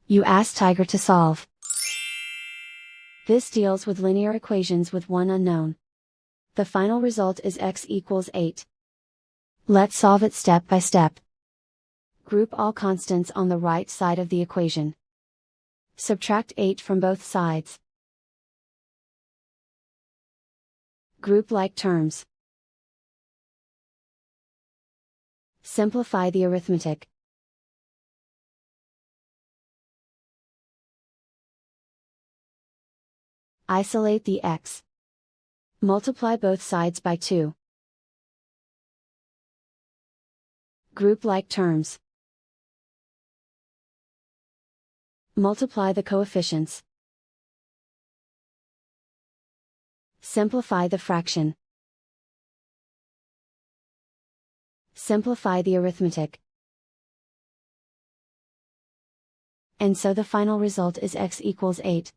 You ask Tiger to solve. This deals with linear equations with one unknown. The final result is x equals 8. Let's solve it step by step. Group all constants on the right side of the equation. Subtract 8 from both sides. Group like terms. Simplify the arithmetic. Isolate the x. Multiply both sides by 2. Group like terms. Multiply the coefficients. Simplify the fraction. Simplify the arithmetic. And so the final result is x equals 8.